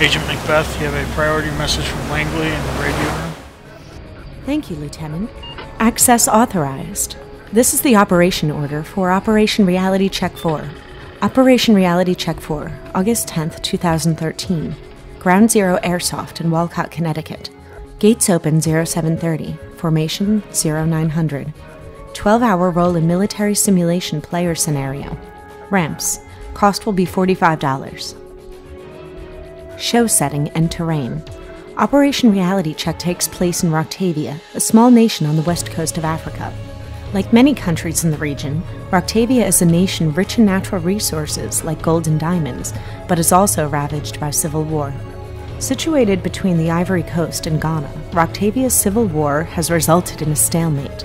Agent Macbeth, you have a priority message from Langley in the radio room. Thank you, Lieutenant. Access authorized. This is the operation order for Operation Reality Check 4. Operation Reality Check 4, August 10th, 2013. Ground Zero Airsoft in Walcott, Connecticut. Gates open 0730. Formation 0900. 12-hour role in military simulation player scenario. Ramps. Cost will be $45. Show setting and terrain. Operation Reality Check takes place in Roctavia, a small nation on the west coast of Africa. Like many countries in the region, Roctavia is a nation rich in natural resources like gold and diamonds, but is also ravaged by civil war. Situated between the Ivory Coast and Ghana, Roctavia's civil war has resulted in a stalemate.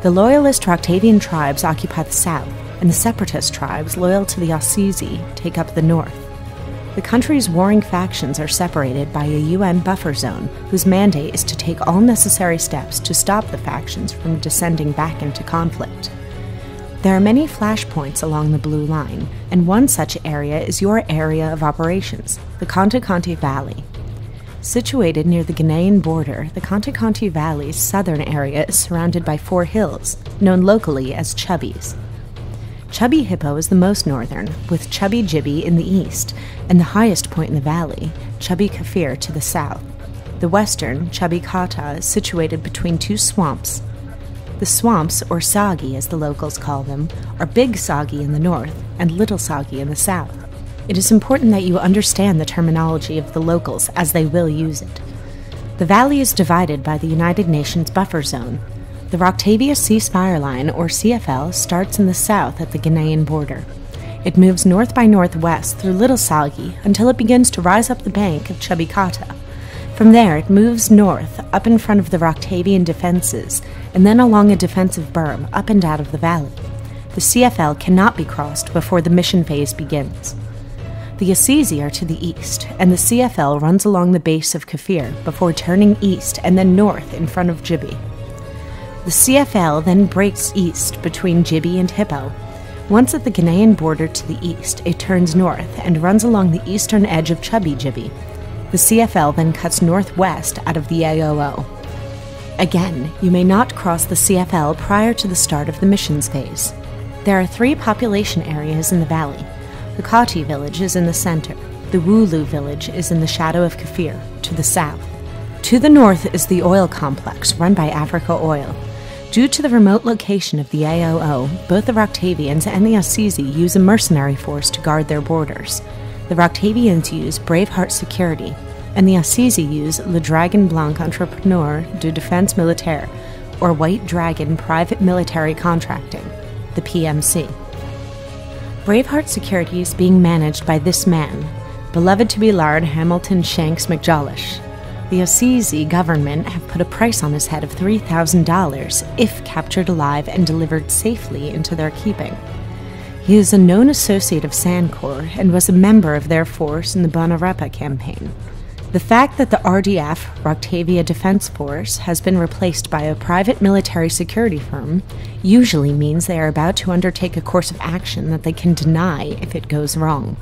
The loyalist Roctavian tribes occupy the south, and the separatist tribes loyal to the Osisi take up the north. The country's warring factions are separated by a UN buffer zone, whose mandate is to take all necessary steps to stop the factions from descending back into conflict. There are many flashpoints along the Blue Line, and one such area is your area of operations, the Conte Conte Valley. Situated near the Ghanaian border, the Conte Conte Valley's southern area is surrounded by 4 hills, known locally as Chubbies. Chubby Hippo is the most northern, with Chubby Jibby in the east, and the highest point in the valley, Chubby Kafir, to the south. The western, Chubby Kata, is situated between 2 swamps. The swamps, or Sagi as the locals call them, are Big Sagi in the north and Little Sagi in the south. It is important that you understand the terminology of the locals, as they will use it. The valley is divided by the United Nations buffer zone. The Roctavia Ceasefire Line, or CFL, starts in the south at the Ghanaian border. It moves north by northwest through Little Sagi until it begins to rise up the bank of Chubby Kata. From there, it moves north, up in front of the Roctavian defenses, and then along a defensive berm, up and out of the valley. The CFL cannot be crossed before the mission phase begins. The Assisi are to the east, and the CFL runs along the base of Kafir before turning east and then north in front of Jibby. The CFL then breaks east between Jibby and Hippo. Once at the Ghanaian border to the east, it turns north and runs along the eastern edge of Chubby Jibby. The CFL then cuts northwest out of the AOO. Again, you may not cross the CFL prior to the start of the missions phase. There are 3 population areas in the valley. The Kati village is in the center. The Wulu village is in the shadow of Kafir, to the south. To the north is the oil complex run by Africa Oil. Due to the remote location of the AOO, both the Roctavians and the Assisi use a mercenary force to guard their borders. The Roctavians use Braveheart Security, and the Assisi use Le Dragon Blanc Entrepreneur de Défense Militaire, or White Dragon Private Military Contracting, the PMC. Braveheart Security is being managed by this man, beloved to be Lard Hamilton Shanks McJollish. The Assisi government have put a price on his head of $3,000 if captured alive and delivered safely into their keeping. He is a known associate of Sancor and was a member of their force in the Bonarepa campaign. The fact that the RDF, Roctavia Defense Force, has been replaced by a private military security firm usually means they are about to undertake a course of action that they can deny if it goes wrong.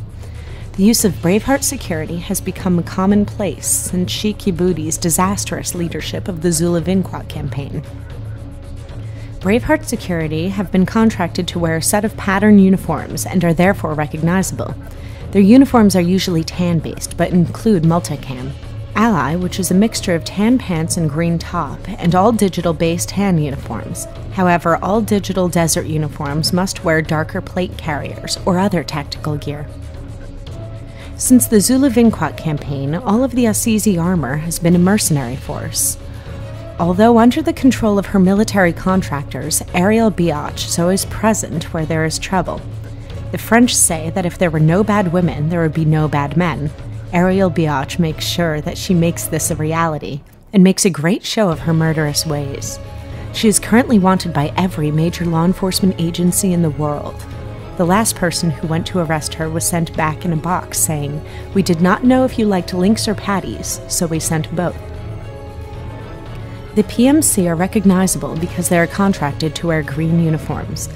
The use of Braveheart Security has become a commonplace since Sheikh Yebouti's disastrous leadership of the Zulu-Vinquat campaign. Braveheart Security have been contracted to wear a set of pattern uniforms and are therefore recognizable. Their uniforms are usually tan-based, but include multicam. Ally, which is a mixture of tan pants and green top, and all digital-based tan uniforms. However, all digital desert uniforms must wear darker plate carriers or other tactical gear. Since the Zulu-Vinquat campaign, all of the Assisi armor has been a mercenary force. Although under the control of her military contractors, Ariel Biatch is always present where there is trouble. The French say that if there were no bad women, there would be no bad men. Ariel Biatch makes sure that she makes this a reality, and makes a great show of her murderous ways. She is currently wanted by every major law enforcement agency in the world. The last person who went to arrest her was sent back in a box saying, "We did not know if you liked links or patties, so we sent both." The PMC are recognizable because they are contracted to wear green uniforms.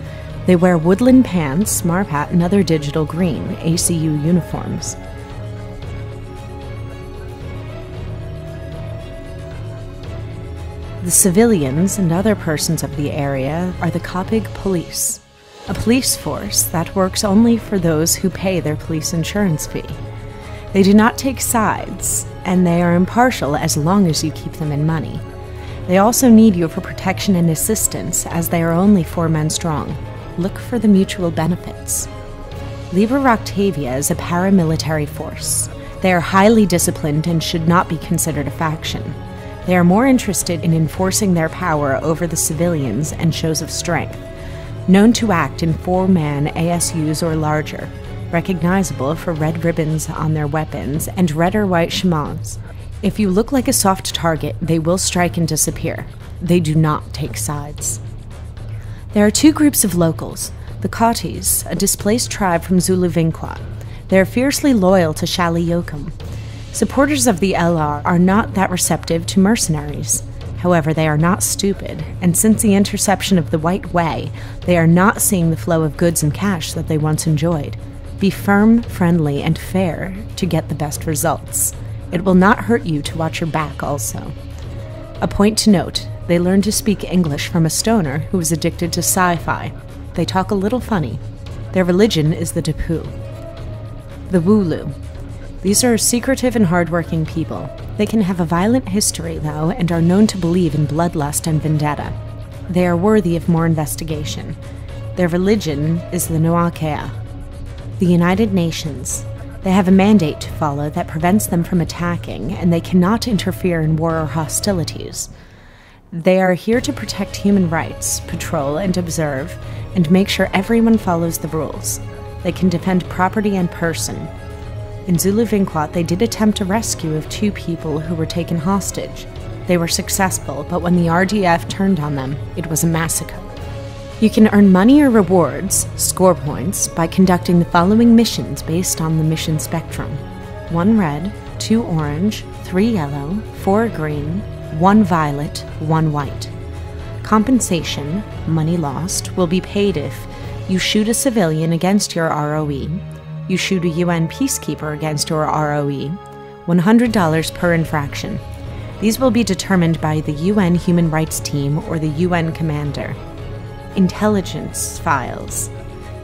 They wear woodland pants, Marpat, and other digital green ACU uniforms. The civilians and other persons of the area are the Kopig Police, a police force that works only for those who pay their police insurance fee. They do not take sides, and they are impartial as long as you keep them in money. They also need you for protection and assistance, as they are only 4 men strong. Look for the mutual benefits. Liber Octavia is a paramilitary force. They are highly disciplined and should not be considered a faction. They are more interested in enforcing their power over the civilians and shows of strength, known to act in 4-man ASUs or larger, recognizable for red ribbons on their weapons and red or white shemagh. If you look like a soft target, they will strike and disappear. They do not take sides. There are 2 groups of locals. The Khatis, a displaced tribe from Zulu-Vinquat. They are fiercely loyal to Shali Yokum. Supporters of the LR are not that receptive to mercenaries. However, they are not stupid, and since the interception of the White Way, they are not seeing the flow of goods and cash that they once enjoyed. Be firm, friendly, and fair to get the best results. It will not hurt you to watch your back also. A point to note, they learned to speak English from a stoner who was addicted to sci-fi. They talk a little funny. Their religion is the Dapu. The Wulu. These are secretive and hardworking people. They can have a violent history, though, and are known to believe in bloodlust and vendetta. They are worthy of more investigation. Their religion is the Noakea. The United Nations. They have a mandate to follow that prevents them from attacking, and they cannot interfere in war or hostilities. They are here to protect human rights, patrol and observe, and make sure everyone follows the rules. They can defend property and person. In Zulu-Vinquat, they did attempt a rescue of 2 people who were taken hostage. They were successful, but when the RDF turned on them, it was a massacre. You can earn money or rewards, score points, by conducting the following missions based on the mission spectrum. 1 red, 2 orange, 3 yellow, 4 green, 1 violet, 1 white. Compensation, money lost, will be paid if you shoot a civilian against your ROE, you shoot a UN peacekeeper against your ROE, $100 per infraction. These will be determined by the UN Human Rights Team or the UN commander. Intelligence files.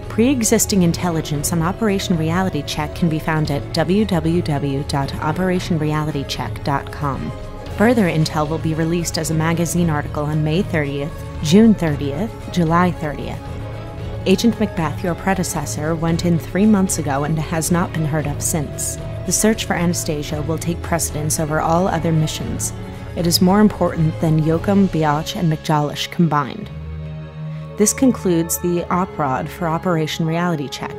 Pre-existing intelligence on Operation Reality Check can be found at www.operationrealitycheck.com. Further intel will be released as a magazine article on May 30th, June 30th, July 30th. Agent Macbeth, your predecessor, went in 3 months ago and has not been heard of since. The search for Anastasia will take precedence over all other missions. It is more important than Yokum, Biach, and McJolish combined. This concludes the OPROD for Operation Reality Check.